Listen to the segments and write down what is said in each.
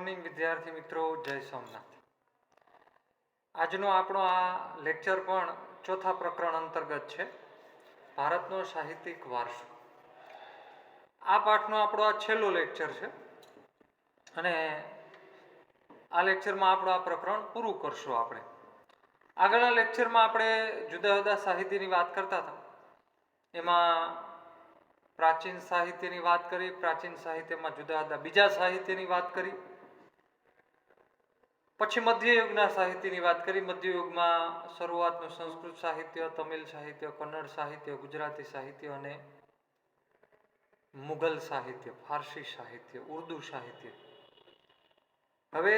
Morning વિદ્યાર્થી મિત્રો, જય સોમનાથ. આજનો આપણો આ લેક્ચર પણ ચોથા પ્રકરણ અંતર્ગત છે, ભારતનો સાહિત્યિક વારસો. આ પાઠનો આપણો આ છેલ્લો લેક્ચર છે અને આ લેક્ચરમાં આપણું આ પ્રકરણ પૂરું કરશું. આપણે આગળના લેક્ચરમાં આપણે જુદા જુદા સાહિત્યની વાત કરતા હતા. એમાં પ્રાચીન સાહિત્યની વાત કરી, પ્રાચીન સાહિત્યમાં જુદા જુદા બીજા સાહિત્યની વાત કરી, પછી મધ્યયુગના સાહિત્યની વાત કરી. મધ્યયુગમાં શરૂઆતનું સંસ્કૃત સાહિત્ય, તમિલ સાહિત્ય, કન્નડ સાહિત્ય, ગુજરાતી સાહિત્ય અને મુઘલ સાહિત્ય, ફારસી સાહિત્ય, ઉર્દુ સાહિત્ય. હવે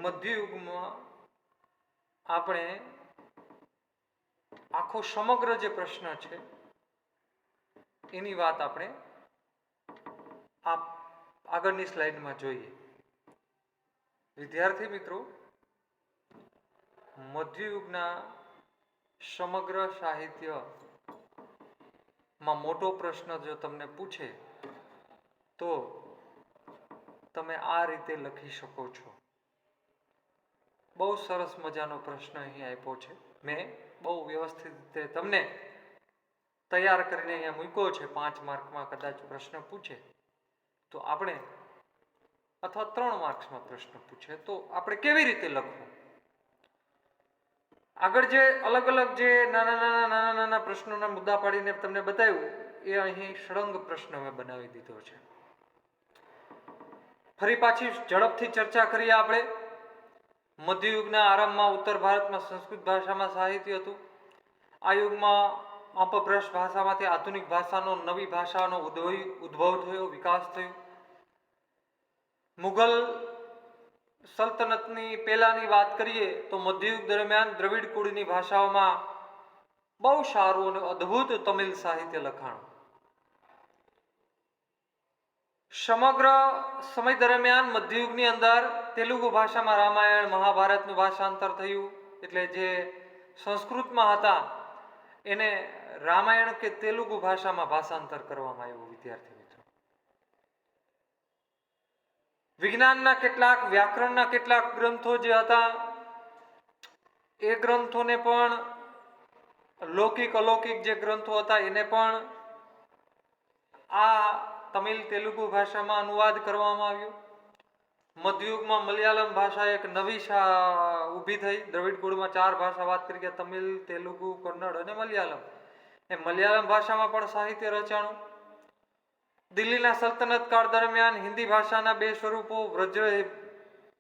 મધ્યયુગમાં આપણે આખો સમગ્ર જે પ્રશ્ન છે એની વાત આપણે આગળની સ્લાઇડમાં જોઈએ. વિદ્યાર્થી મિત્રો, મધ્યયુગના સમગ્ર સાહિત્યમાં મોટો પ્રશ્ન જો તમને પૂછે તો તમે આ રીતે લખી શકો છો. બહુ સરસ મજાનો પ્રશ્ન અહીં આપ્યો છે. મેં બહુ વ્યવસ્થિત રીતે તમને તૈયાર કરીને અહીંયા મૂક્યો છે. 5 માર્કમાં કદાચ પ્રશ્ન પૂછે તો આપણે, અથવા 3 માર્ક્સમાં પ્રશ્ન પૂછે તો આપણે કેવી રીતે લખવું. આગળ જે અલગ અલગ જે નાના પ્રશ્નોના મુદ્દા પાડીને તમને બતાવ્યું એ અહીં સળંગ પ્રશ્ન મેં બનાવી દીધો છે. ફરી પાછી ઝડપથી ચર્ચા કરીએ. આપણે મધ્યયુગના આરંભમાં ઉત્તર ભારતમાં સંસ્કૃત ભાષામાં સાહિત્ય હતું. આ યુગમાં અપભ્રષ્ટ ભાષામાંથી આધુનિક ભાષાનો, નવી ભાષાનો ઉદ્ભવ થયો, વિકાસ થયો. મુઘલ સલ્તનતની પહેલાની વાત કરીએ તો મધ્યયુગ દરમિયાન દ્રવિડ કુળની ભાષાઓમાં બહુ સારું અને અદ્ભુત તમિલ સાહિત્ય લખાણું. સમગ્ર સમય દરમિયાન મધ્યયુગની અંદર તેલુગુ ભાષામાં રામાયણ, મહાભારતનું ભાષાંતર થયું. એટલે જે સંસ્કૃતમાં હતા એને રામાયણ કે તેલુગુ ભાષામાં ભાષાંતર કરવામાં આવ્યું. વિદ્યાર્થી મિત્રો, વિજ્ઞાનના કેટલાક, વ્યાકરણના કેટલાક ગ્રંથો જે હતા એ ગ્રંથોને પણ, લૌકિક અલૌકિક જે ગ્રંથો હતા એને પણ આ તમિલ તેલુગુ ભાષામાં અનુવાદ કરવામાં આવ્યો. મધ્યયુગમાં મલયાલમ ભાષા એક નવી ઊભી થઈ. દ્રવિડ કુળમાં 4 ભાષા વાત કરી ગયા, તમિલ, તેલુગુ, કન્નડ અને મલયાલમ. એ મલયાલમ ભાષામાં પણ સાહિત્ય રચાણું. દિલ્હીના સલ્તનત કાળ દરમિયાન હિન્દી ભાષાના 2 સ્વરૂપો, વ્રજ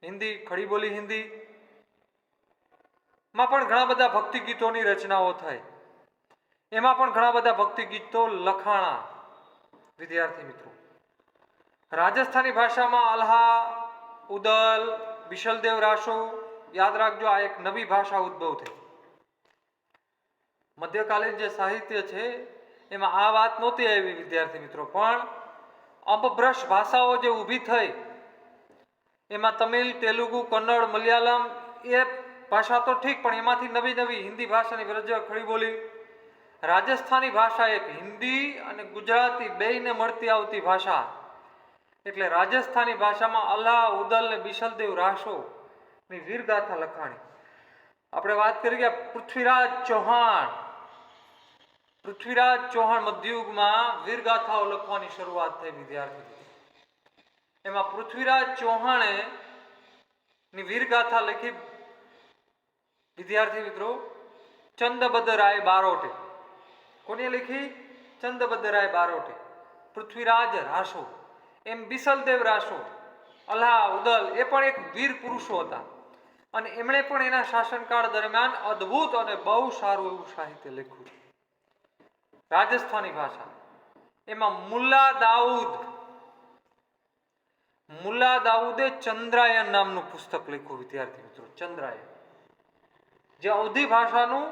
હિન્દી, ખડી બોલી હિન્દી માં પણ ઘણા બધા ભક્તિ ગીતોની રચનાઓ થઈ. એમાં પણ ઘણા બધા ભક્તિ ગીતો લખાણા. વિદ્યાર્થી મિત્રો, રાજસ્થાની ભાષામાં અલ્હા, ઉદલ, બિશલદેવ રાસો, યાદ રાખજો આ એક નવી ભાષા ઉદ્ભવ થઈ. મધ્યકાલીન જે સાહિત્ય છે એમાં આ વાત નહોતી આવી વિદ્યાર્થી મિત્રો, પણ અપભ્રષ્ટ ભાષાઓ જે ઊભી થઈ એમાં તમિલ, તેલુગુ, કન્નડ, મલયાલમ એ ભાષા તો ઠીક, પણ એમાંથી નવી નવી હિન્દી ભાષાની વ્રજ, ખડી બોલી, રાજસ્થાની ભાષા એક હિન્દી અને ગુજરાતી બેયને મળતી આવતી ભાષા. એટલે રાજસ્થાની ભાષામાં અલ્હા, ઉદલ ને બિશલદેવ રાસો ની વીરગાથા લખાણી. આપણે વાત કરી ગયા પૃથ્વીરાજ ચૌહાણ મધ્યયુગમાં વીરગાથાઓ લખવાની શરૂઆત થઈ. વિદ્યાર્થી, એમાં પૃથ્વીરાજ ચૌહાણે ની વીરગાથા લખી. વિદ્યાર્થી મિત્રો, ચંદબદરાય બારોટે. કોને લખી? ચંદબદરાય બારોટે. પૃથ્વીરાજ રાસો, એમ બિશલદેવ રાસો, અલ્હા, ઉદલ એ પણ એક વીર પુરુષો હતા અને એમણે પણ એના શાસનકાળ દરમિયાન અદ્ભુત અને બહુ સારું એવું સાહિત્ય લખ્યું. રાજસ્થાની ભાષા, એમાં મુલ્લા દાઉદે ચંદ્રાયન નામનું પુસ્તક લખ્યું. વિદ્યાર્થી મિત્રો, ચંદ્રાયન જે અવધી ભાષાનું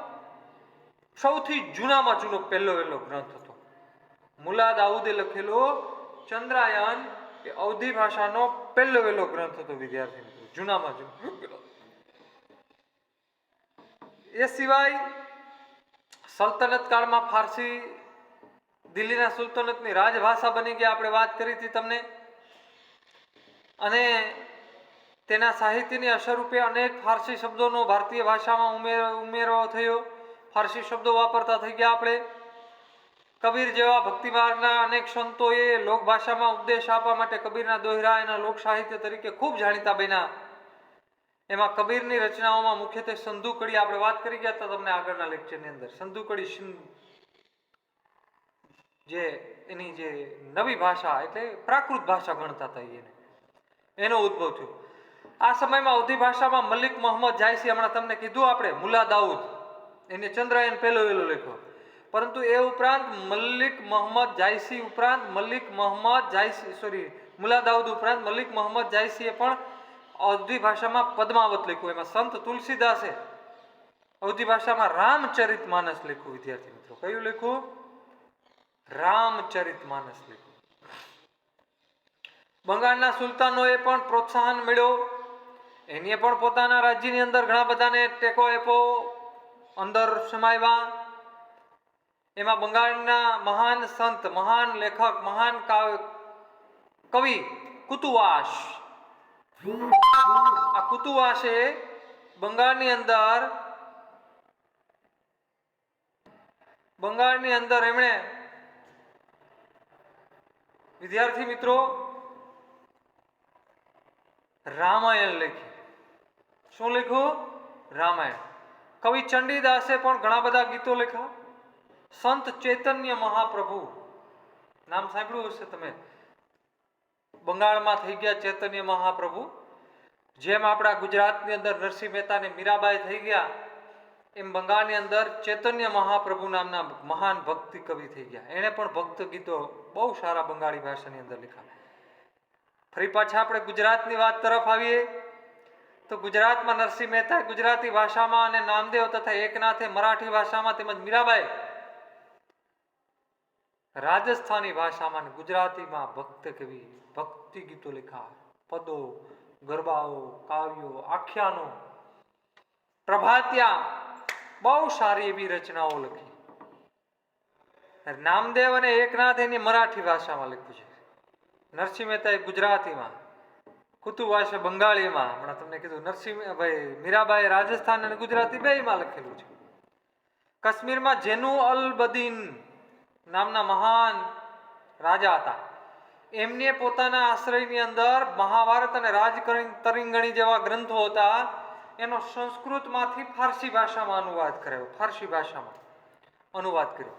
સૌથી જૂનામાં જૂનો પહેલો ગ્રંથ હતો. મુલ્લા દાઉદે લખેલો ચંદ્રાયન એ અવધી ભાષાનો પહેલો ગ્રંથ હતો. વિદ્યાર્થી મિત્રો, જૂનામાં જૂનો. એ સિવાય સલ્તનત કાળમાં ફારસી દિલ્હીના સુલ્તાનતની રાજભાષા બની ગયા. આપણે વાત કરી હતી તમને. અને તેના સાહિત્યની અસરરૂપે અનેક ફારસી શબ્દોનો ભારતીય ભાષામાં ઉમેરો થયો. ફારસી શબ્દો વાપરતા થઈ ગયા આપણે. કબીર જેવા ભક્તિમાર્ગના અનેક સંતોએ લોકભાષામાં ઉપદેશ આપવા માટે કબીરના દોહરા એના લોક સાહિત્ય તરીકે ખૂબ જાણીતા બન્યા. એમાં કબીરની રચનાઓમાં મુખ્યત્વે સંધુકડી આપણે વાત કરી ગયા હતા તમને આગળના લેક્ચરની અંદર. સંધુકડી જે એની જે નવી ભાષા એટલે પ્રાકૃત ભાષા ગણતા હતા એનો ઉદ્ભવ થયો. આ સમયમાં અવધી ભાષામાં મલિક મોહમ્મદ જાયસી, હમણાં તમને કીધું આપણે મુલા દાઉદ, એને ચંદ્રાયન પહેલો લખ્યો. પરંતુ એ ઉપરાંત મુલા દાઉદ ઉપરાંત મલિક મોહમ્મદ જાયસીએ પણ અવધી ભાષામાં પદ્માવત લખ્યું. એમાં સંત તુલસીદાસે અવધી ભાષામાં રામચરિત માનસ લખ્યું. વિદ્યાર્થી મિત્રો, કયું લખ્યું? રામચરિત માનસ લખ્યું. બંગાળના સુલતાનોએ પણ પ્રોત્સાહન મળ્યો. એને પણ પોતાના રાજ્યની અંદર ઘણા બધાને ટેકો આપ્યો, અંદર સમાવ્યા. એમાં બંગાળના મહાન સંત, મહાન લેખક, મહાન કવિ કુતુવાસ, આ કુતુવાસે બંગાળની અંદર એમણે વિદ્યાર્થી મિત્રો રામાયણ લખી. શું લખ્યું? રામાયણ. કવિ ચંડીદાસે પણ ઘણા બધા ગીતો લખ્યા. સંત ચૈતન્ય મહાપ્રભુ, નામ સાંભળ્યું હશે તમે, બંગાળમાં થઈ ગયા ચૈતન્ય મહાપ્રભુ. જેમ આપણા ગુજરાતની અંદર નરસિંહ મહેતા ને મીરાબાઈ થઈ ગયા, એમ બંગાળની અંદર ચૈતન્ય મહાપ્રભુ નામના મહાન ભક્તિ કવિ થઈ ગયા. એણે પણ ભક્ત ગીતો બહુ સારા બંગાળી ભાષાની અંદર લખ્યા. ફરી પાછા આપણે ગુજરાતની વાત તરફ આવીએ તો ગુજરાતમાં નરસિંહ મહેતા ગુજરાતી ભાષામાં અને નામદેવ તથા એકનાથે મરાઠી ભાષામાં તેમજ મીરાબાઈ રાજસ્થાની ભાષામાં ગુજરાતીમાં ભક્ત કવિ ભક્તિ ગીતો લખ્યા. પદો, ગરબાઓ, કાવ્યો, આખ્યાનો, પ્રભાતિયા, બહુ સારી એવી રચનાઓ લખી. નામદેવ અને એકનાથ એની મરાઠી ભાષામાં લખ્યું છે. નરસિંહ મહેતાએ ગુજરાતીમાં, કુતુવાસે બંગાળીમાં, હમણાં તમને કીધું મીરાબાઈ રાજસ્થાન અને ગુજરાતી બેયમાં લખેલું છે. કાશ્મીરમાં જેનુ અલબદીન નામના મહાન રાજા હતા. એમને પોતાના આશ્રયની અંદર મહાભારત અને તરંગણી જેવા ગ્રંથો હતા, એનો સંસ્કૃતમાંથી ફારસી ભાષામાં અનુવાદ કર્યો.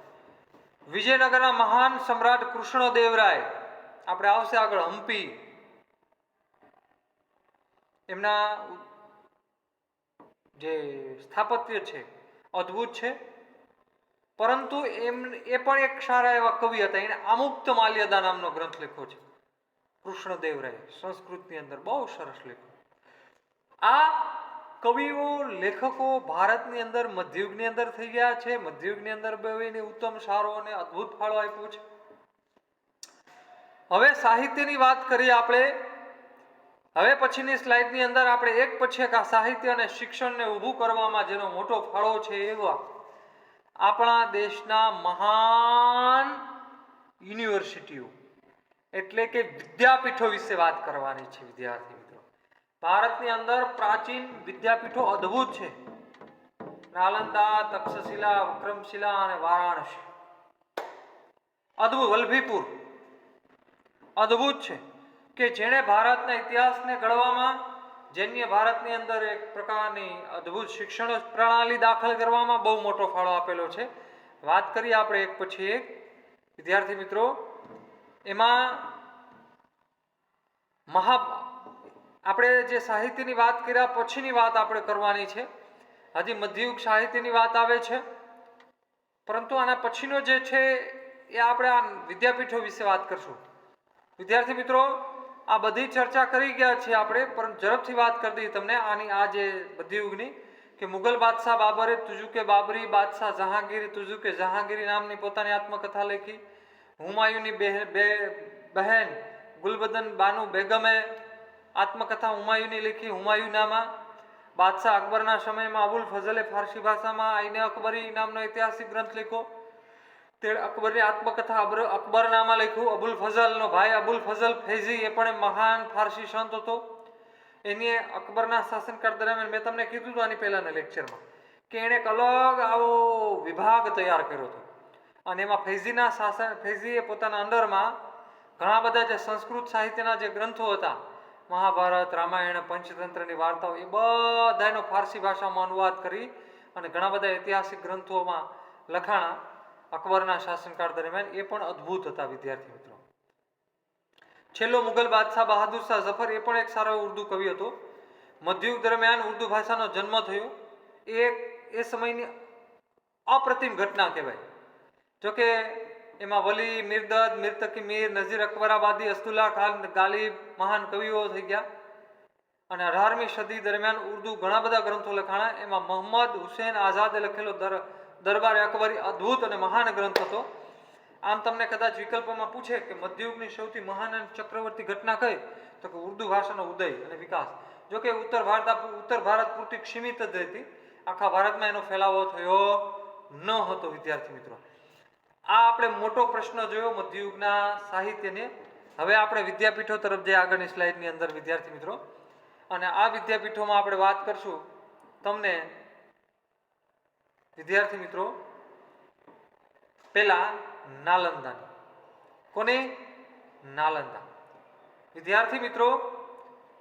વિજયનગરના મહાન સમ્રાટ કૃષ્ણદેવરાય, આપણે આવશે આગળ હમ્પી, એમના જે સ્થાપત્ય છે અદ્ભુત છે. પરંતુ એ પણ એક સારા એવા કવિ હતા. એને આમુક્ત માલ્યદા નામનો ગ્રંથ લખ્યો છે કૃષ્ણદેવરાય, સંસ્કૃતની અંદર બહુ સરસ લખ્યો. આ કવિઓ, લેખકો ભારતની અંદર મધ્યયુગની અંદર થઈ ગયા છે. મધ્યયુગની અંદર બેને ઉત્તમ, સારો અને અદ્ભુત ફાળો આપ્યો છે. હવે સાહિત્યની વાત કરીએ આપણે. હવે પછીની સ્લાઇડની અંદર આપણે એક પછી એક આ સાહિત્ય અને શિક્ષણને ઊભું કરવામાં જેનો મોટો ફાળો છે એવા આપણા દેશના મહાન યુનિવર્સિટીઓ એટલે કે વિદ્યાપીઠો વિશે વાત કરવાની છે. વિદ્યાર્થી મિત્રો, ભારતની અંદર પ્રાચીન વિદ્યાપીઠો અદ્ભુત છે. નાલંદા, તક્ષશિલા, વિક્રમશિલા અને વારાણસી અદ્ભુત. વલ્લભીપુર અદ્ભુત છે કે જેણે ભારતના ઇતિહાસને ઘડવામાં, જેને ભારતની અંદર એક પ્રકારની અદ્ભુત શિક્ષણ પ્રણાલી દાખલ કરવામાં બહુ મોટો ફાળો આપેલો છે. વાત કરીએ આપણે એક પછી એક વિદ્યાર્થી મિત્રો. એમાં આપણે જે સાહિત્યની વાત કર્યા પછીની વાત આપણે કરવાની છે. હજી મધ્યયુગ સાહિત્યની વાત આવે છે, પરંતુ આના પછીનો જે છે એ આપણે આ વિદ્યાપીઠો વિશે વાત કરશું. વિદ્યાર્થી મિત્રો, આ બધી ચર્ચા કરી ગયા છીએ આપણે, પરંતુ ઝડપથી વાત કરી દઈએ તમને આની. આ જે મધ્યયુગની કે મુગલ બાદશાહ બાબરે તુજુકે બાબરી, બાદશાહ જહાંગીર તુજુકે જહાંગીરી નામની પોતાની આત્મકથા લખી. હુમાયુની બહેન ગુલબદન બાનુ બેગમે આત્મકથા હુમાયુની લખી, હુમાયુનામા. બાદશાહ અકબરના સમયમાં અબુલ ફઝલે ફારસી ભાષામાં આઈને અકબરી નામનો ઐતિહાસિક ગ્રંથ લખ્યો. તે અકબરની આત્મકથા અકબરનામા લખ્યું. અબુલ ફઝલનો ભાઈ અબુલ ફઝલ ફૈઝી એ પણ મહાન ફારસી સંત હતો. એની અકબરના શાસનકાળ દરમિયાન મેં તમને કીધું હતું આની પહેલાના લેક્ચરમાં કે એણે એક અલગ આવો વિભાગ તૈયાર કર્યો હતો અને એમાં ફૈઝીએ પોતાના અંડરમાં ઘણા બધા જે સંસ્કૃત સાહિત્યના જે ગ્રંથો હતા, મહાભારત, રામાયણ, પંચતંત્રની વાર્તાઓ, એ બધાનો ફારસી ભાષામાં અનુવાદ કરી અને ઘણા બધા ઐતિહાસિક ગ્રંથોમાં લખાણા અકબરના શાસનકાળ દરમિયાન. એ પણ અદ્ભુત હતા વિદ્યાર્થી મિત્રો. છેલ્લો મુગલ બાદશાહ બહાદુર શાહ ઝફર એ પણ એક સારો ઉર્દુ કવિ હતો. મધ્યયુગ દરમિયાન ઉર્દુ ભાષાનો જન્મ થયો. એ સમયની અપ્રતિમ ઘટના કહેવાય. જોકે એમાં વલી, મિર્દદ, મિર્તકી મીર, નઝીર અકબરાબાદી, અસ્દુલ્લા ખાન ગાલિબ મહાન કવિઓ થઈ ગયા. અને 18મી સદી દરમિયાન ઉર્દુ ઘણા બધા ગ્રંથો લખાણા. એમાં મોહમ્મદ હુસૈન આઝાદે લખેલો દરબાર અકબરી અદ્ભુત અને મહાન ગ્રંથ હતો. આમ તમને કદાચ વિકલ્પમાં પૂછે કે મધ્યયુગની સૌથી મહાન અને ચક્રવર્તી ઘટના કઈ, તો કે ઉર્દુ ભાષાનો ઉદય અને વિકાસ. જોકે ઉત્તર ભારત પૂરતી સીમિત જ હતી, આખા ભારતમાં એનો ફેલાવો થયો ન હતો. વિદ્યાર્થી મિત્રો, આ આપણે મોટો પ્રશ્ન જોયો મધ્યયુગના સાહિત્યને. હવે આપણે વિદ્યાપીઠો તરફ જઈએ આગળની સ્લાઇડની અંદર વિદ્યાર્થી મિત્રો. અને આ વિદ્યાપીઠોમાં આપણે વાત કરશું તમને વિદ્યાર્થી મિત્રો પેલા નાલંદાની. કોની? નાલંદા. વિદ્યાર્થી મિત્રો,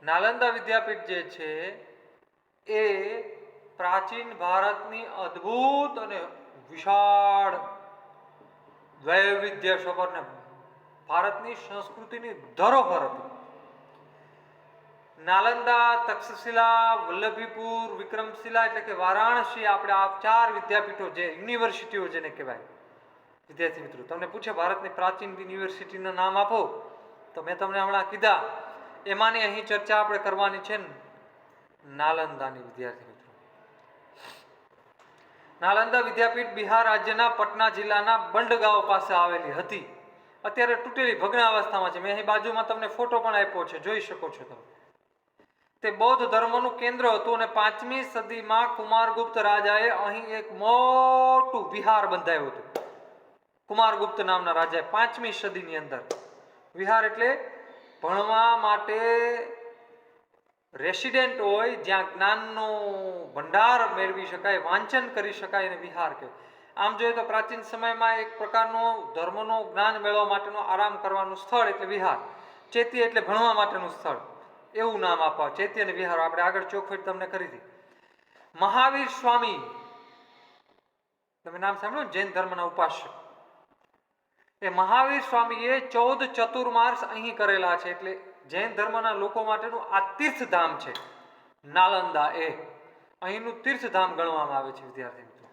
નાલંદા વિદ્યાપીઠ જે છે એ પ્રાચીન ભારતની અદ્ભુત અને વિશાળ વૈવિધ્ય સભર ને ભારતની સંસ્કૃતિની ધરોહર હતી. નાલંદા, તક્ષશિલા, વલ્લભીપુર, વિક્રમશિલા એટલે કે વારાણસી, આપણે આ 4 વિદ્યાપીઠો જે યુનિવર્સિટીઓ જેને કહેવાય. વિદ્યાર્થી મિત્રો, તમને પૂછે ભારતની પ્રાચીન યુનિવર્સિટીના નામ આપો, તો મેં તમને હમણાં કીધા. એમાંની અહીં ચર્ચા આપણે કરવાની છે નાલંદાની. વિદ્યાર્થી મિત્રો, નાલંદા વિદ્યાપીઠ બિહાર રાજ્યના પટના જિલ્લાના બંડગાંવ પાસે આવેલી હતી. અત્યારે તૂટેલી ભગ્નાવસ્થામાં છે. મેં અહીં બાજુમાં તમને ફોટો પણ આપ્યો છે, જોઈ શકો છો તમે. તે બૌદ્ધ ધર્મનું કેન્દ્ર હતું અને 5મી સદીમાં કુમારગુપ્ત રાજાએ અહીં એક મોટું વિહાર બંધાવ્યું હતું. કુમારગુપ્ત નામના રાજાએ 5મી સદીની અંદર. વિહાર એટલે ભણવા માટે રેસિડેન્ટ હોય, જ્યાં જ્ઞાનનો ભંડાર મેળવી શકાય, વાંચન કરી શકાય, એને વિહાર કહેવાય. આમ જોઈએ તો પ્રાચીન સમયમાં એક પ્રકારનો ધર્મનો જ્ઞાન મેળવવા માટેનો આરામ કરવાનું સ્થળ એટલે વિહાર. ચૈત્ય એટલે ભણવા માટેનું સ્થળ, એવું નામ આપવા ચૈત્ય અને વિહાર. આપણે આગળ ચોખવટ તમને કરી હતી. મહાવીર સ્વામી, તમે નામ સાંભળ્યું? જૈન ધર્મના ઉપાસક. એ મહાવીર સ્વામીએ 14 ચતુર્માસ અહીં કરેલા છે. એટલે જૈન ધર્મના લોકો માટેનું આ તીર્થધામ છે નાલંદા. એ અહીંનું તીર્થધામ ગણવામાં આવે છે. વિદ્યાર્થી મિત્રો,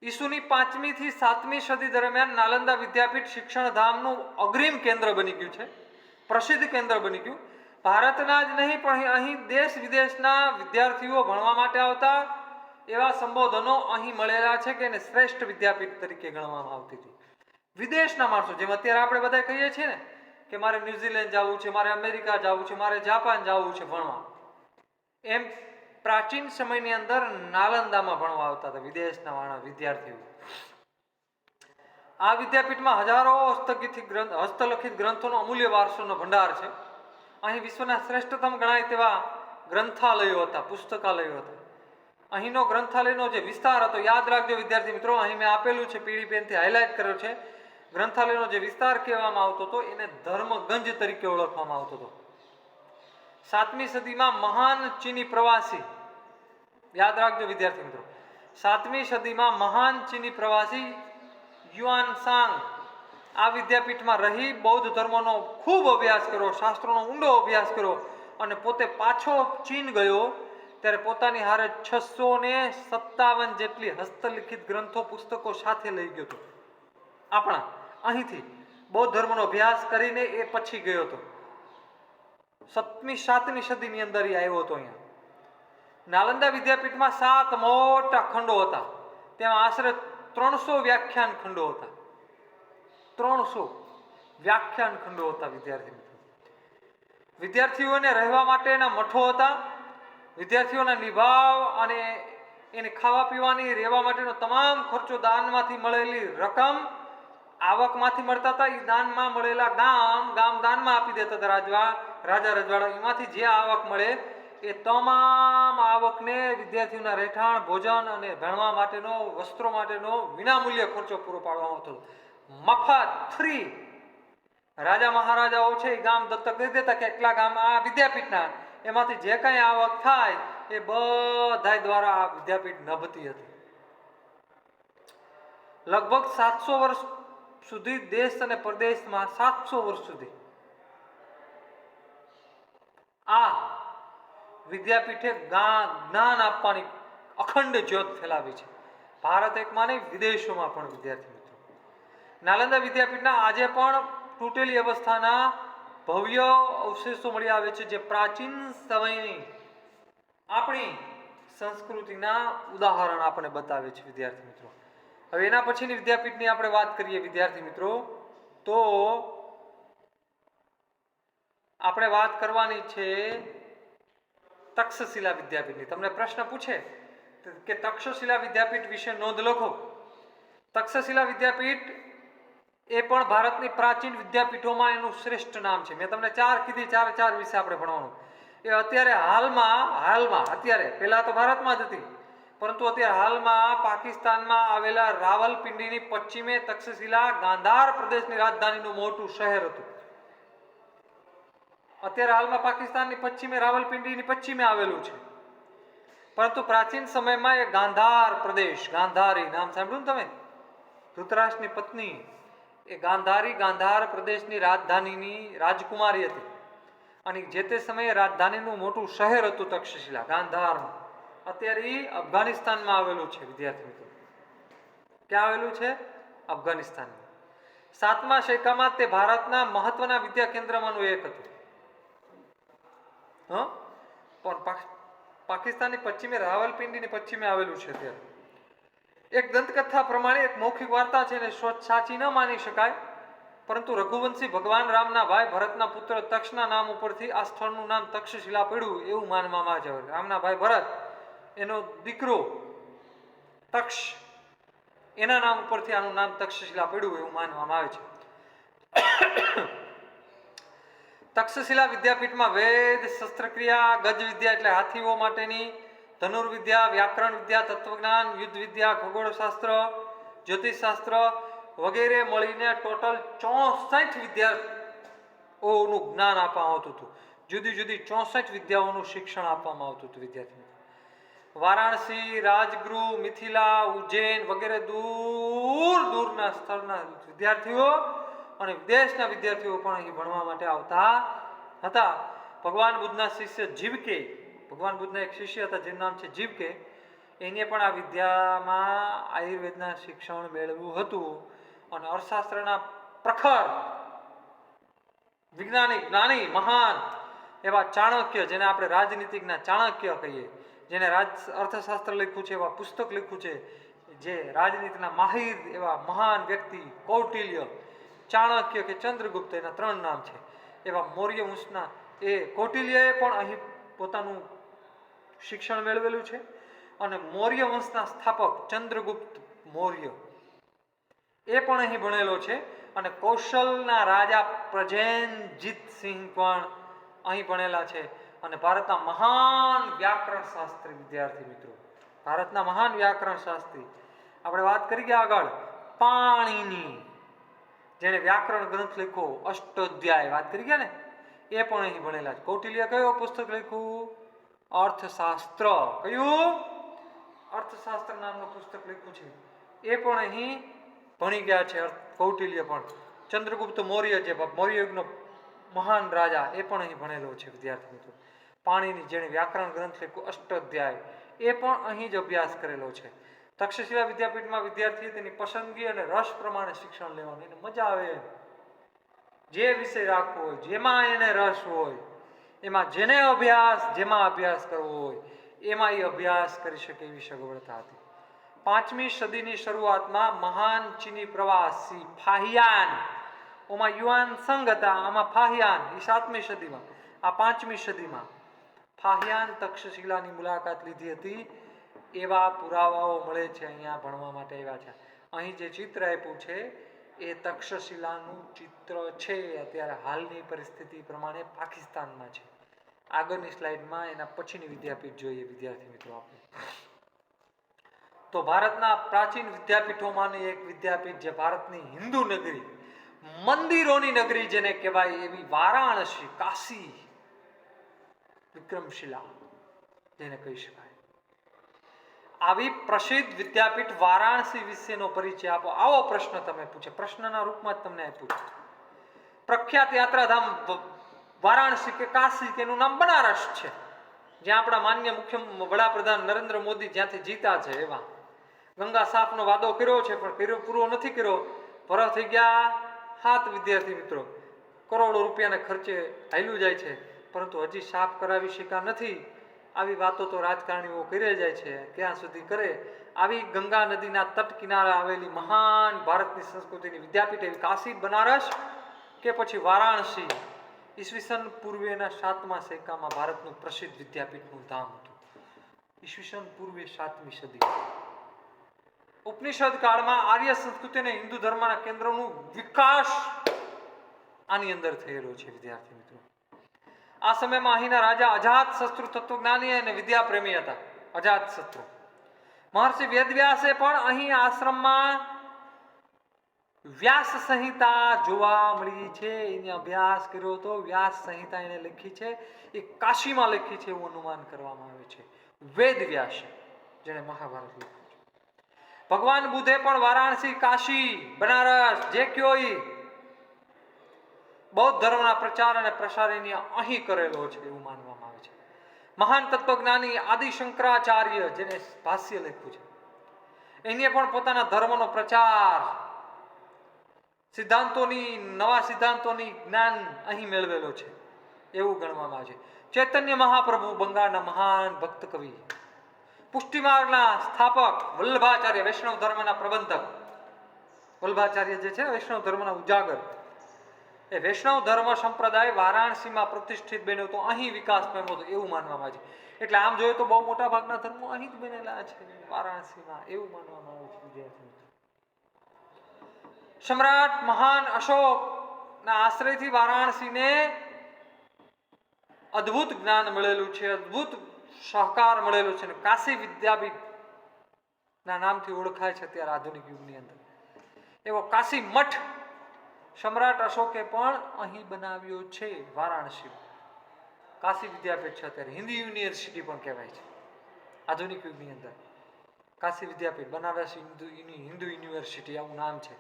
ઈસુની 5મી થી 7મી સદી દરમિયાન નાલંદા વિદ્યાપીઠ શિક્ષણધામનું અગ્રીમ કેન્દ્ર બની ગયું છે, પ્રસિદ્ધ કેન્દ્ર બની ગયું. ભારતના જ નહીં પણ અહીં દેશ વિદેશના વિદ્યાર્થીઓ ભણવા માટે આવતા. એવા સંબોધનો અહીં મળેલા છે કે એને શ્રેષ્ઠ વિદ્યાપીઠ તરીકે ગણવામાં આવતી હતી. વિદેશના માણસો, જેમ અત્યારે આપણે બધા કહીએ છીએ ને કે મારે ન્યુઝીલેન્ડ જવું છે, મારે અમેરિકા જવું છે, મારે જાપાન જવું છે ભણવા, એમ પ્રાચીન સમયની અંદર નાલંદામાં ભણવા આવતા હતા વિદેશના વિદ્યાર્થીઓ. આ વિદ્યાપીઠમાં હજારો હસ્તલિખિત ગ્રંથોનો અમૂલ્ય વારસોનો ભંડાર છે. અહીં વિશ્વના શ્રેષ્ઠતમ ગણાય તેવા ગ્રંથાલયો હતા, પુસ્તકાલયો હતા. અહીંનો ગ્રંથાલયનો જે વિસ્તાર હતો, યાદ રાખજો વિદ્યાર્થી મિત્રો, અહીં મેં આપેલું છે, પીળી પેનથી હાઇલાઇટ કર્યો છે. ગ્રંથાલયનો જે વિસ્તાર કહેવામાં આવતો હતો એને ધર્મગંજ તરીકે ઓળખવામાં આવતો હતો. 7મી સદીમાં મહાન ચીની પ્રવાસી, યાદ રાખજો વિદ્યાર્થી મિત્રો, 7મી સદીમાં મહાન ચીની પ્રવાસી યુઆન સાંગ આ વિદ્યાપીઠમાં રહી બૌદ્ધ ધર્મનો ખૂબ અભ્યાસ કર્યો, શાસ્ત્રોનો ઊંડો અભ્યાસ કર્યો અને પોતે પાછો ચીન ગયો. ત્યારે પોતાની હારે 657 જેટલી હસ્તલિખિત ગ્રંથો, પુસ્તકો સાથે લઈ ગયો હતો. આપણા અહીંથી બૌદ્ધ ધર્મનો અભ્યાસ કરીને એ પછી ગયો હતો. 7મી સદીની અંદર એ આવ્યો હતો. અહીંયા નાલંદા વિદ્યાપીઠમાં 7 મોટા ખંડો હતા. તેમાં આશરે 300 વ્યાખ્યાન ખંડો હતા. 300 વ્યાખ્યાન ખંડો હતા. વિદ્યાર્થી મિત્રો, વિદ્યાર્થીઓને રહેવા માટેના મઠો હતા. વિદ્યાર્થીઓના નિભાવ અને એને ખાવા પીવાની, રહેવા માટેનો તમામ ખર્ચો દાનમાંથી મળેલી રકમ, આવકમાંથી મળતા હતા. એ દાનમાં મળેલા ગામ દાનમાં આપી દેતા હતા રાજા રજવાડા એમાંથી જે આવક મળે એ તમામ આવકને વિદ્યાર્થીઓના રહેઠાણ, ભોજન અને ભણવા માટેનો, વસ્ત્રો માટેનો વિનામૂલ્ય ખર્ચો પૂરો પાડવામાં આવતો. મફત, ફ્રી. રાજા મહારાજાઓ છે એ ગામ દત્તક દઈ દેતા કે એટલા ગામ આ વિદ્યાપીઠના, એમાંથી જે કાંઈ આવક થાય એ બધા દ્વારા આ વિદ્યાપીઠ નભતી હતી. લગભગ 700 વર્ષ સુધી દેશ અને પ્રદેશમાં 700 વર્ષ સુધી આ વિદ્યાપીઠે જ્ઞાન આપવાની અખંડ જ્યોત ફેલાવી છે. ભારત એકમાં નહીં, વિદેશોમાં પણ. વિદ્યાર્થી મિત્રો, નાલંદા વિદ્યાપીઠના આજે પણ તૂટેલી અવસ્થાના ભવ્ય અવશેષો મળી આવે છે, જે પ્રાચીન સમયની આપણી સંસ્કૃતિના ઉદાહરણ આપણને બતાવે છે. વિદ્યાર્થી મિત્રો, હવે એના પછીની વિદ્યાપીઠની આપણે વાત કરીએ વિદ્યાર્થી મિત્રો, તો આપણે વાત કરવાની છે તક્ષશિલા વિદ્યાપીઠની. તમને પ્રશ્ન પૂછે કે તક્ષશિલા વિદ્યાપીઠ વિશે નોંધ લખો. તક્ષશિલા વિદ્યાપીઠ એ પણ ભારતની પ્રાચીન વિદ્યાપીઠોમાં એનું શ્રેષ્ઠ નામ છે. મેં તમને ચાર કીધી, ચાર વિશે આપણે ભણવાનું. એ અત્યારે હાલમાં અત્યારે, પહેલા તો ભારતમાં જ હતી, પરંતુ અત્યારે હાલમાં પાકિસ્તાનમાં આવેલા રાવલપિંડીની પશ્ચિમે તક્ષશિલા ગાંધાર પ્રદેશની રાજધાનીનું મોટું શહેર હતું. અત્યારે હાલમાં પાકિસ્તાનની પશ્ચિમે, રાવલપિંડીની પશ્ચિમે આવેલું છે, પરંતુ પ્રાચીન સમયમાં એ ગાંધાર પ્રદેશ, ગાંધારી નામ સાંભળ્યું ને તમે? ધૃતરાષ્ટ્રની પત્ની એ ગાંધાર પ્રદેશની રાજધાનીની રાજકુમારી હતી, અને જે તે સમયે રાજધાનીનું મોટું શહેર હતું તક્ષશિલા, ગાંધારનું. અત્યારે એ અફઘાનિસ્તાનમાં આવેલું છે. વિદ્યાર્થી મિત્રો, ક્યાં આવેલું છે? અફઘાનિસ્તાનમાં. 7મા સૈકામાં તે ભારતના મહત્વના વિદ્યા કેન્દ્રમાંનું એક હતું. પણ પાકિસ્તાનની પશ્ચિમે, રાવલપિંડીની પશ્ચિમે આવેલું છે. અત્યારે એક દંતકથા પ્રમાણે એક મૌખિક વાર્તા છે, ને સાચી ન માની શકાય, પરંતુ રઘુવંશી ભગવાન રામના ભાઈ ભરતના પુત્ર તક્ષના નામ ઉપરથી આ સ્થળનું નામ તક્ષશિલા પડ્યું એવું માનવામાં આવે છે. રામના ભાઈ ભરત, એનો દીકરો તક્ષ, એના નામ ઉપરથી આનું નામ તક્ષશિલા પડ્યું એવું માનવામાં આવે છે. તક્ષશિલા વિદ્યાપીઠમાં વેદ, શસ્ત્રક્રિયા, ગજ વિદ્યા એટલે હાથીઓ માટેની, ધનુર્વિદ્યા, વ્યાકરણ વિદ્યા, તત્વજ્ઞાન, યુદ્ધ વિદ્યા, ખગોળશાસ્ત્ર, જ્યોતિષશાસ્ત્ર વગેરે મળીને ટોટલ 64 વિદ્યાઓનું જ્ઞાન આપવામાં આવતું હતું. જુદી જુદી 64 વિદ્યાઓનું શિક્ષણ આપવામાં આવતું હતું. વિદ્યાર્થી વારાણસી, રાજગૃહ, મિથિલા, ઉજ્જૈન વગેરે દૂરના સ્થળના વિદ્યાર્થીઓ અને વિદેશના વિદ્યાર્થીઓ પણ અહીં ભણવા માટે આવતા હતા. ભગવાન બુદ્ધના શિષ્ય જીવકે, ભગવાન બુદ્ધના એક શિષ્ય હતા જેનું નામ છે જીવકે, એને પણ આ વિદ્યામાં આયુર્વેદના શિક્ષણ મેળવ્યું હતું. અને અર્થશાસ્ત્રના પ્રખર વૈજ્ઞાનિક, જ્ઞાની, મહાન એવા ચાણક્ય, જેને આપણે રાજનીતિકના ચાણક્ય કહીએ, જેને અર્થશાસ્ત્ર લખ્યું છે, એવા પુસ્તક લખ્યું છે, જે રાજનીતિના માહિર એવા મહાન વ્યક્તિ કૌટિલ્ય, ચાણક્ય કે ચંદ્રગુપ્ત, એના 3 નામ છે. એવા મૌર્ય વંશના એ કૌટિલ્યએ પણ અહીં પોતાનું શિક્ષણ મેળવેલું છે. અને મૌર્ય વંશના સ્થાપક ચંદ્રગુપ્ત મૌર્ય એ પણ અહીં ભણેલો છે. અને કૌશલના રાજા પ્રજેનજીત સિંહ પણ અહીં ભણેલા છે. અને ભારતના મહાન વ્યાકરણ શાસ્ત્રી, વિદ્યાર્થી મિત્રો, ભારતના મહાન વ્યાકરણ શાસ્ત્રી, આપણે વાત કરી ગયા આગળ પાણીની, જેને વ્યાકરણ ગ્રંથ લખ્યો અષ્ટોધ્યાય, વાત કરી ગયા ને, એ પણ અહીં ભણેલા છે. કૌટિલ્ય કયો પુસ્તક લખ્યું? અર્થશાસ્ત્ર. કયું? અર્થશાસ્ત્ર નામનું પુસ્તક લખ્યું છે, એ પણ અહીં ભણી ગયા છે. કૌટિલ્ય પણ. ચંદ્રગુપ્ત મૌર્ય, જે મૌર્ય યુગનો મહાન રાજા, એ પણ અહીં ભણેલો છે. વિદ્યાર્થી મિત્રો, પાણીની, જેણે વ્યાકરણ ગ્રંથ લખ્યો અષ્ટોધ્યાય, એ પણ અહીં જ અભ્યાસ કરેલો છે. તક્ષશિલા વિદ્યાપીઠમાં વિદ્યાર્થીએ તેની પસંદગી અને રસ પ્રમાણે શિક્ષણ લેવાનું. એને મજા આવે જે વિષય રાખવો હોય, જેમાં એને રસ હોય, એમાં જેમાં અભ્યાસ કરવો હોય એમાં એ અભ્યાસ કરી શકે એવી સગવડતા હતી. 5મી સદીની શરૂઆતમાં મહાન ચીની પ્રવાસી ફાહિયાન, ઓમાં યુઆન સંઘ હતા, આમાં ફાહિયાન, એ 7મી સદીમાં, આ 5મી સદીમાં ફાહિયાન તક્ષશિલાની મુલાકાત લીધી હતી એવા પુરાવાઓ મળે છે. અહીંયા ભણવા માટે આવ્યા છે. અહીં જે ચિત્ર આપ્યું છે એ તક્ષશિલાનું ચિત્ર છે અત્યારે હાલની પરિસ્થિતિ પ્રમાણે પાકિસ્તાનમાં છે. આગળની સ્લાઇડમાં એના પછીની વિદ્યાપીઠ જોઈએ વિદ્યાર્થી મિત્રો આપણે. તો ભારતના પ્રાચીન વિદ્યાપીઠોમાંની એક વિદ્યાપીઠ જે ભારતની હિન્દુ નગરી, મંદિરોની નગરી જેને કહેવાય એવી વારાણસી, કાશી, વિક્રમશિલા જેને કહી શકાય, આવી પ્રસિદ્ધ વિદ્યાપીઠ વારાણસી વિશેનો પરિચય આપો. આવો પ્રશ્ન તમે પૂછે, પ્રશ્નના રૂપમાં જ તમને પૂછે. પ્રખ્યાત યાત્રાધામ વારાણસી કે કાશી કે એનું નામ બનારસ છે, જ્યાં આપણા માન્ય મુખ્ય વડાપ્રધાન નરેન્દ્ર મોદી જ્યાંથી જીતા છે. એવા ગંગા સાફનો વાદો કર્યો છે પણ કર્યો પૂરો નથી કર્યો. ભરા થઈ ગયા 7 વિદ્યાર્થી મિત્રો, કરોડો રૂપિયાના ખર્ચે હાલ્યું જાય છે, પરંતુ હજી સાફ કરાવી શક્યા નથી. આવી વાતો તો રાજકારણીઓ કરી જાય છે, ક્યાં સુધી કરે. આવી ગંગા નદીના તટ કિનારે આવેલી મહાન ભારતની સંસ્કૃતિની વિદ્યાપીઠ એવી કાશી, બનારસ કે પછી વારાણસી ઈસવીસન પૂર્વેના 7મા સૈકામાં ભારતનું પ્રસિદ્ધ વિદ્યાપીઠનું ધામ હતું. ઈસવીસન પૂર્વે 7મી સદી. ઉપનિષદ કાળમાં આર્ય સંસ્કૃતિ અને હિન્દુ ધર્મના કેન્દ્રનું વિકાસ આની અંદર થયેલો છે વિદ્યાર્થી મિત્રો. આ સમયમાં અહીંના રાજા અજાતશત્રુ તત્વજ્ઞાની અને વિદ્યાપ્રેમી હતા. અજાતશત્રુ મહર્ષિ વેદવ્યાસે પણ અહીં આશ્રમમાં વ્યાસ સંહિતા જોવા મળી છે. એને અભ્યાસ કર્યો હતો. વ્યાસ સંહિતા એને લખી છે, એ કાશીમાં લખી છે એવું અનુમાન કરવામાં આવે છે. વેદવ્યાસે, જેને મહાભારત લખ્યું છે. ભગવાન બુદ્ધે પણ વારાણસી, કાશી, બનારસ જે કયો એ બૌદ્ધ ધર્મના પ્રચાર અને પ્રસાર એની અહીં કરેલો છે એવું માનવામાં આવે છે. મહાન તત્વજ્ઞાની આદિ શંકરાચાર્ય જેને ભાષ્ય લખ્યું છે, એને પણ પોતાના ધર્મનો પ્રચાર, સિદ્ધાંતોની, નવા સિદ્ધાંતોની જ્ઞાન અહીં મેળવેલો છે એવું ગણવામાં આવે છે. ચૈતન્ય મહાપ્રભુ બંગાળના મહાન ભક્ત કવિ, પુષ્ટિમાર્ગના સ્થાપક વલ્લભાચાર્ય, વૈષ્ણવ ધર્મના પ્રબંધક વલ્લભાચાર્ય જે છે વૈષ્ણવ ધર્મના ઉજાગર, એ વૈષ્ણવ ધર્મ સંપ્રદાય વારાણસીમાં પ્રતિષ્ઠિત બન્યો તો અહીં વિકાસ પામ્યો હતો એવું માનવામાં આવે છે. એટલે આમ જોઈએ તો બહુ મોટા ભાગના ધર્મો અહીં જ બનેલા છે વારાણસીમાં એવું માનવામાં આવે છે વિદ્યાર્થી. સમ્રાટ મહાન અશોકના આશ્રયથી વારાણસીને અદ્ભુત જ્ઞાન મળેલું છે, અદ્ભુત સહકાર મળેલો છે. કાશી વિદ્યાપીઠ ના નામથી ઓળખાય છે અત્યારે આધુનિક યુગની અંદર. એવો કાશી મઠ સમ્રાટ અશોકે પણ અહીં બનાવ્યો છે વારાણસી. કાશી વિદ્યાપીઠ છે અત્યારે, હિન્દી યુનિવર્સિટી પણ કહેવાય છે આધુનિક યુગની અંદર. કાશી વિદ્યાપીઠ, બનારસ હિન્દુ યુનિવર્સિટી આવું નામ છે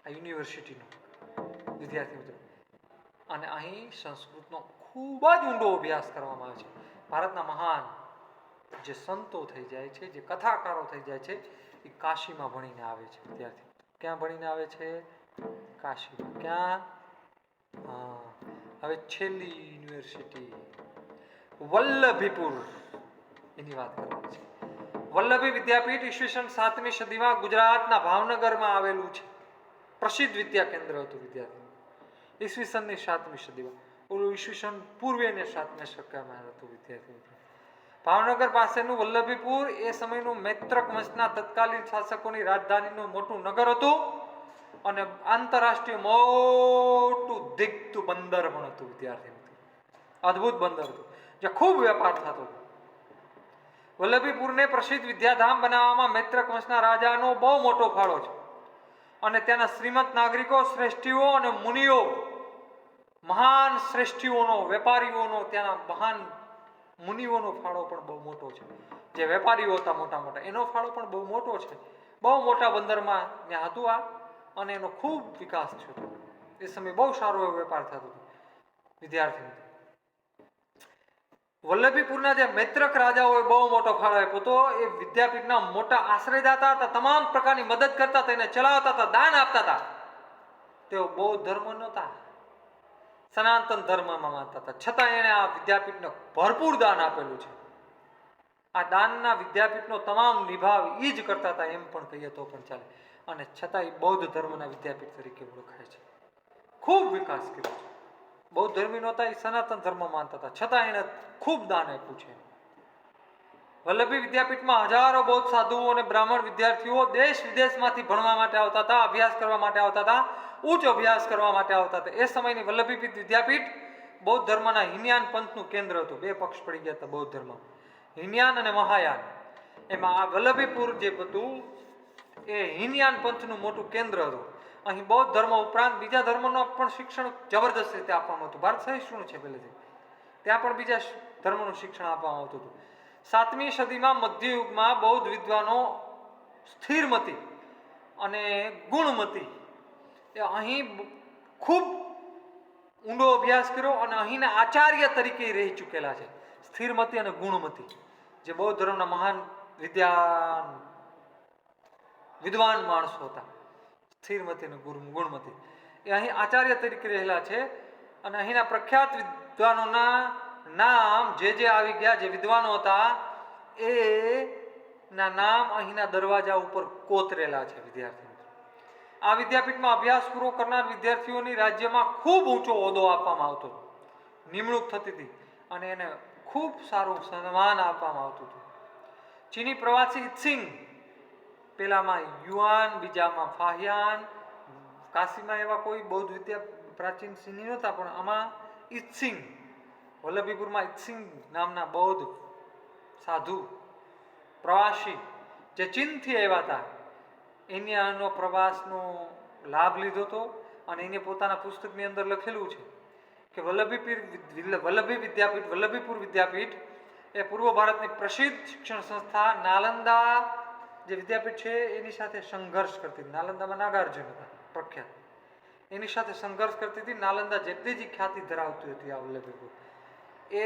આ યુનિવર્સિટીનું વિદ્યાર્થી મિત્રો. અને અહીં સંસ્કૃતનો ખૂબ જ ઊંડો અભ્યાસ કરવામાં આવે છે. ભારતના મહાન જે સંતો થઈ જાય છે, જે કથાકારો થઈ જાય છે, એ કાશીમાં ભણીને આવે છે વિદ્યાર્થી. ક્યાં ભણીને આવે છે? કાશીમાં. ક્યાં? હવે છેલ્લી યુનિવર્સિટી વલ્લભીપુર, એની વાત કરવાની છે. વલ્લભી વિદ્યાપીઠ ઈસવીસન 7મી સદીમાં ગુજરાતના ભાવનગરમાં આવેલું છે. પ્રસિદ્ધ વિદ્યા કેન્દ્ર હતું વિદ્યાર્થી. ઈસવીસનની 7મી સદીમાં, ઓલું ઈસવીસન પૂર્વેને 7મી સદીમાં હતું વિદ્યાર્થી. ભાવનગર પાસેનું વલ્લભીપુર એ સમયનું મૈત્રક વંશના તત્કાલીન શાસકોની રાજધાનીનું મોટું નગર હતું અને આંતરરાષ્ટ્રીય મોટું દિગ્ધ બંદર પણ હતું વિદ્યાર્થી. અદ્ભુત બંદર હતું જે ખૂબ વેપાર થતો હતો. વલ્લભીપુરને પ્રસિદ્ધ વિદ્યાધામ બનાવવામાં મૈત્રક વંશના રાજાનો બહુ મોટો ફાળો છે અને ત્યાંના શ્રીમંત નાગરિકો, શ્રેષ્ઠીઓ અને મુનિઓ, મહાન શ્રેષ્ઠીઓનો, વેપારીઓનો, ત્યાંના મહાન મુનિઓનો ફાળો પણ બહુ મોટો છે. જે વેપારીઓ હતા મોટા મોટા, એનો ફાળો પણ બહુ મોટો છે. બહુ મોટા બંદરમાં ત્યાં હતું આ, અને એનો ખૂબ વિકાસ થયો હતો. એ સમયે બહુ સારો એવો વેપાર થતો હતો વિદ્યાર્થી. વલ્લભીપુરના જે મૈત્રક રાજાઓએ બહુ મોટો ફાળો આપ્યો હતો. એ વિદ્યાપીઠના મોટા આશ્રયદાતા હતા, તમામ પ્રકારની મદદ કરતા હતા, એને ચલાવતા હતા, દાન આપતા હતા. તેઓ બૌદ્ધ ધર્મ નહોતા, સનાતન ધર્મમાં માનતા હતા, છતાં એણે આ વિદ્યાપીઠને ભરપૂર દાન આપેલું છે. આ દાનના વિદ્યાપીઠનો તમામ નિભાવ એ જ કરતા હતા એમ પણ કહીએ તો પણ ચાલે. અને છતાં એ બૌદ્ધ ધર્મના વિદ્યાપીઠ તરીકે ઓળખાય છે. ખૂબ વિકાસ કર્યો છે. બૌદ્ધ ધર્મી નહોતા, એ સનાતન ધર્મ માનતા હતા, છતાં એણે ખૂબ દાન આપ્યું છે. વલ્લભી વિદ્યાપીઠમાં હજારો બૌદ્ધ સાધુઓ અને બ્રાહ્મણ વિદ્યાર્થીઓ દેશ વિદેશમાંથી ભણવા માટે આવતા હતા, અભ્યાસ કરવા માટે આવતા હતા, ઉચ્ચ અભ્યાસ કરવા માટે આવતા હતા. એ સમયની વલ્લભી વિદ્યાપીઠ બૌદ્ધ ધર્મના હિનયાન પંથનું કેન્દ્ર હતું. બે પક્ષ પડી ગયા હતા બૌદ્ધ ધર્મમાં, હિનયાન અને મહાયાન. એમાં આ વલ્લભીપુર જે હતું એ હિનયાન પંથનું મોટું કેન્દ્ર હતું. અહીં બૌદ્ધ ધર્મ ઉપરાંત બીજા ધર્મનો પણ શિક્ષણ જબરદસ્ત રીતે આપવામાં હતું. ભારત સહિષ્ણુ છે પહેલેથી, ત્યાં પણ બીજા ધર્મનું શિક્ષણ આપવામાં આવતું હતું. 7મી સદીમાં મધ્યયુગમાં બૌદ્ધ વિદ્વાનો સ્થિરમતી અને ગુણમતી એ અહીં ખૂબ ઊંડો અભ્યાસ કર્યો અને અહીંના આચાર્ય તરીકે રહી ચૂકેલા છે. સ્થિરમતી અને ગુણમતી જે બૌદ્ધ ધર્મના મહાન વિદ્વાન માણસો હતા, સ્થિરમતી અને ગુણમતી એ અહીં આચાર્ય તરીકે રહેલા છે. અને અહીંના પ્રખ્યાત વિદ્વાનોના નામ જે આવી ગયા, જે વિદ્વાનો હતા એ ના નામ અહીંના દરવાજા ઉપર કોતરેલા છે. વિદ્યાર્થી આ વિદ્યાપીઠમાં અભ્યાસ પૂરો કરનાર વિદ્યાર્થીઓની રાજ્યમાં ખૂબ ઊંચો હોદ્દો આપવામાં આવતો હતો, નિમણૂક થતી હતી અને એને ખૂબ સારું સન્માન આપવામાં આવતું હતું. ચીની પ્રવાસી ઇત્સિંગ, પેલામાં યુઆન, બીજામાં ફાહિયાન, કાશીમાં એવા કોઈ બૌદ્ધ પ્રાચીન સિંહ નહોતા, પણ આમાં ઇત્સિંગ, વલ્લભીપુરમાં ઇત્સિંગ નામના બૌદ્ધ સાધુ પ્રવાસી જે ચીનથી આવ્યા હતા, એને આનો પ્રવાસનો લાભ લીધો હતો. અને એને પોતાના પુસ્તકની અંદર લખેલું છે કે વલ્લભીપુર વિદ્યાપીઠ એ પૂર્વ ભારતની પ્રસિદ્ધ શિક્ષણ સંસ્થા નાલંદા જે વિદ્યાપીઠ છે એની સાથે સંઘર્ષ કરતી હતી. નાલંદામાં નાગાર્જુન હતા પ્રખ્યાત, એની સાથે સંઘર્ષ કરતી હતી. નાલંદા જેટલી જ ખ્યાતિ ધરાવતી હતી આ વલ્લભીપુર, એ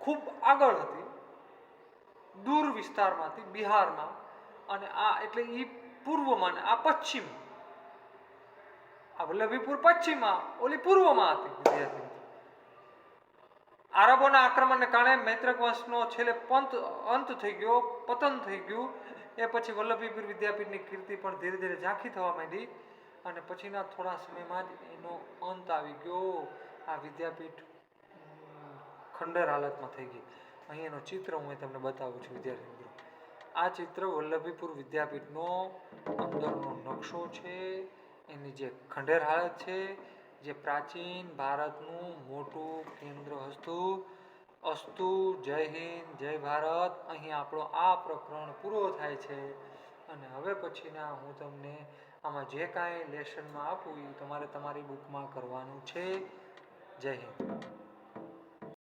ખૂબ આગળ હતી, દૂર વિસ્તારમાંથી, બિહારમાં. અને આ એટલે એ પૂર્વમાં, આ પશ્ચિમ. આ વલ્લભીપુર પશ્ચિમમાં, ઓલી પૂર્વમાં હતી વિદ્યાર્થી. આરબોના આક્રમણને કારણે મૈત્રક વંશનો છેલ્લે અંત થઈ ગયો, પતન થઈ ગયું. એ પછી વલ્લભીપુર વિદ્યાપીઠની કીર્તિ પણ ધીરે ધીરે ઝાંખી થવા માંડી અને પછીના થોડા સમયમાં જ એનો અંત આવી ગયો. આ વિદ્યાપીઠ ખંડેર હાલતમાં થઈ ગઈ. અહીં એનો ચિત્ર હું તમને બતાવું છું વિદ્યાર્થી મિત્રો. આ ચિત્ર વલ્લભીપુર વિદ્યાપીઠનો અંદરનો નકશો છે. એની જે ખંડેર હાલત છે, જે પ્રાચીન ભારતનું મોટું કેન્દ્ર હતું. અસ્તુ. જય હિન્દ, જય ભારત. અહીં આપણો આ પ્રકરણ પૂરો થાય છે. અને હવે પછીના હું તમને આમાં જે કાંઈ લેસનમાં આપું એ તમારે તમારી બુકમાં કરવાનું છે. જય હિન્દ.